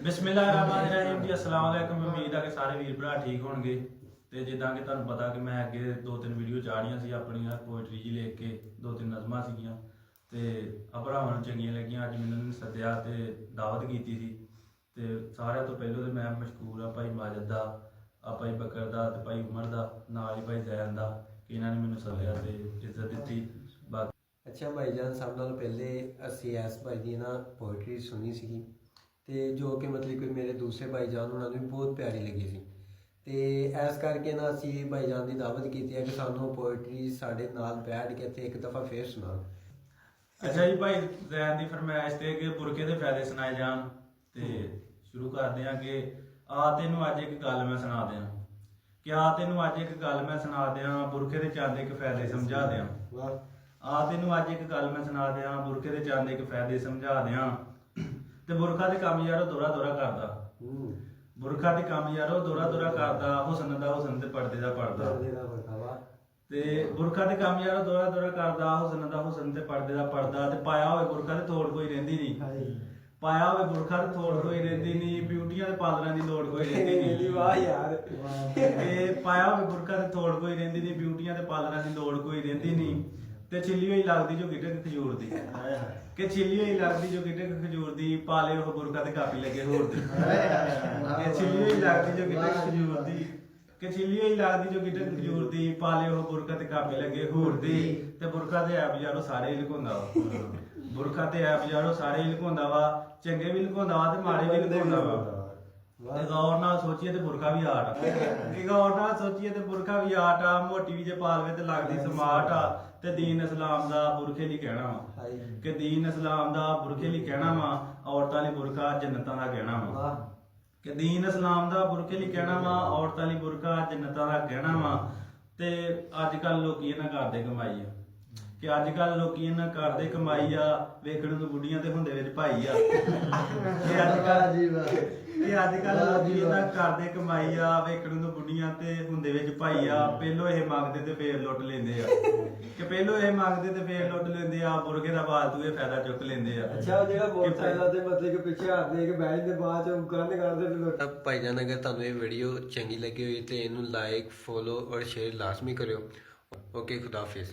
ਬਿਸਮਿਲ੍ਲਾਹਿਰਰਹਿਮਾनिर्रहीम जी अस्सलाम वालेकुम। उम्मीद है कि सारे वीर भरा ठीक होणगे। ਤੇ ਜਿੱਦਾਂ ਕਿ ਤੁਹਾਨੂੰ ਪਤਾ ਕਿ ਮੈਂ ਅੱਗੇ 2-3 ਵੀਡੀਓ ਚਾੜੀਆਂ ਸੀ ਆਪਣੀਆਂ ਪੋਇਟਰੀ ਜੀ ਲਿਖ ਕੇ 2-3 ਨਜ਼ਮਾਂ ਸੀਗੀਆਂ ਤੇ ਆ ਭਰਾਵਾਂ ਨੂੰ ਚੰਗੀਆਂ ਲੱਗੀਆਂ। ਅੱਜ ਮੈਨੂੰ ਨੇ ਸੱਦਿਆ ਤੇ ਦਾਵਤ ਕੀਤੀ ਸੀ ਤੇ ਸਾਰਿਆਂ ਤੋਂ ਪਹਿਲਾਂ ਤੇ ਮੈਂ ਮਸ਼ਕੂਰ ਆ ਭਾਈ ਮਾਜਦ ਦਾ, ਆ ਭਾਈ ਬਕਰ ਦਾ ਤੇ ਭਾਈ ਉਮਰ ਦਾ, ਨਾਲ ਹੀ ਭਾਈ ਜ਼ੈਨ ਦਾ ਕਿ ਇਹਨਾਂ ਨੇ ਮੈਨੂੰ ਸੱਦਿਆ ਤੇ ਇੱਜ਼ਤ ਦਿੱਤੀ। अच्छा भाईजान, सब नाल पहले असी इस भाई की ना पोइट्री सुनी सी ते जो कि मतलब कि मेरे दूसरे भाईजान उन्होंने भी बहुत प्यारी लगी सी ते इस करके ना असी भाईजान की दावत की है कि सानू पोइट्री साडे नाल बैठ के ते एक दफ़ा फिर सुना। अच्छा जी, भाई जैन की फरमाइश ते कि बुरके दे फायदे सुनाए जान ते शुरू करदे हां कि आ तैनूं अज एक गल मैं सुना दियां कि आ तैनूं अज एक गल मैं सुना दियां बुरके दे चंद एक फायदे समझा दियां। वाह। आ तैनूं अज एक गल मैं सुना दियां बुरके दे चंद एक फायदे समझा दियां ते बुरखा दे काम यारो दोहरा दोहरा करदा। बुरखा दे काम यारो दोहरा दोहरा करदा, हुसन दा हुसन ते पर्दे दा पर्दा ते बुरखा दे काम यारो दोहरा दोहरा करदा, हुसन दा हुसन ते पर्दे दा पर्दा ते पाया होए बुरखा ते तोड़ कोई रहिंदी नहीं। पाया होए बुरखा ते तोड़ कोई रहिंदी नहीं, ब्यूटियां ते पालरां दी लोड़ कोई रहिंदी नहीं। वाह यार। ते पाया होए बुरखा ते तोड़ कोई रहिंदी नहीं, ब्यूटियां ते पालरां दी लोड़ कोई रहिंदी नहीं ते छिल्ली होई लगदी जो गिटक खजूर दी कि छिल्ली होई लगदी जो गिटक खजूर दी, पाले ओह बुरखा ते कापी लगे होर दी कि छिल्ली होई लगदी जो गिटक खजूर दी कि छिल्ली होई लगदी जो गिटक खजूर दी, पाले ओह बुरखा ते कापी लगे होर दी ते बुरखा ते ऐब यारो सारे ही लुकाउंदा वा। बुरखा ते ऐब यारो सारे ही लुकाउंदा वा, चंगे भी लुकाउंदा वा ते माड़े भी लुकाउंदा वा। ते गौर नाल सोचिए ते बुरखा भी आट कि गौर नाल सोचिए ते बुरखा भी आट आ, मोटी भी जे पालवे ते लगदी समाट आ ते दीन इस्लाम दा बुरखे ਲਈ ਕਹਿਣਾ ਵਾ ਕਿ दीन इस्लाम ਦਾ बुरखे ਲਈ ਕਹਿਣਾ ਵਾ, ਔਰਤਾਂ ਲਈ ਬੁਰਕਾ ਜੰਨਤਾਂ ਦਾ ਕਹਿਣਾ ਵਾ ਕਿ दीन इस्लाम ਦਾ बुरखे ਲਈ ਕਹਿਣਾ ਵਾ, ਔਰਤਾਂ ਲਈ ਬੁਰਕਾ ਜੰਨਤਾਂ ਦਾ ਕਹਿਣਾ ਵਾ। ਤੇ ਅੱਜ ਕੱਲ ਲੋਕੀ ਇਹਨਾਂ ਕਰਦੇ ਕਮਾਈ ਆ ਕਿ ਅੱਜ ਕੱਲ ਲੋਕੀ ਇਹਨਾਂ ਕਰਦੇ ਕਮਾਈ ਆ, ਵੇਖਣ ਨੂੰ ਬੁੱਢੀਆਂ ਤੇ ਹੁੰਦੇ ਵਿੱਚ ਭਾਈ ਆ ਕਿ ਅੱਜ ਕੱਲ ਲੋਕੀ ਇਹਨਾਂ ਕਰਦੇ ਕਮਾਈ ਆ, ਵੇਖਣ ਨੂੰ ਬੁੱਢੀਆਂ ਤੇ ਹੁੰਦੇ ਵਿੱਚ ਭਾਈ ਆ। ਪਹਿਲੋਂ ਇਹ ਮੰਗਦੇ ਤੇ ਫੇਰ ਲੁੱਟ ਲੈਂਦੇ ਆ ਕਿ ਪਹਿਲੋਂ ਇਹ ਮੰਗਦੇ ਤੇ ਫੇਰ ਲੁੱਟ ਲੈਂਦੇ ਆ, ਬੁਰਗੇ ਦਾ ਫਾਲਤੂ ਇਹ ਫਾਇਦਾ ਚੁੱਕ ਲੈਂਦੇ ਆ। अच्छा ਜਿਹੜਾ ਮੋਟਰਸਾਈਕਲ ਤੇ ਮਤਲਬ ਕਿ ਪਿੱਛੇ ਹੱਥ ਦੇ ਕੇ ਬੈਠ ਦੇ ਬਾਅਦ ਚ ਗੰਦ ਕਰਦੇ ਤੇ ਲੁੱਟ। ਭਾਈਜਾਨ, ਅਗਰ ਤੁਹਾਨੂੰ ਇਹ ਵੀਡੀਓ ਚੰਗੀ ਲੱਗੀ ਹੋਈ ਤੇ ਇਹਨੂੰ ਲਾਈਕ, ਫੋਲੋ ਔਰ ਸ਼ੇਅਰ ਲਾਜ਼ਮੀ ਕਰਿਓ। ਓਕੇ, ਖੁਦਾ ਹਾਫਿਜ਼।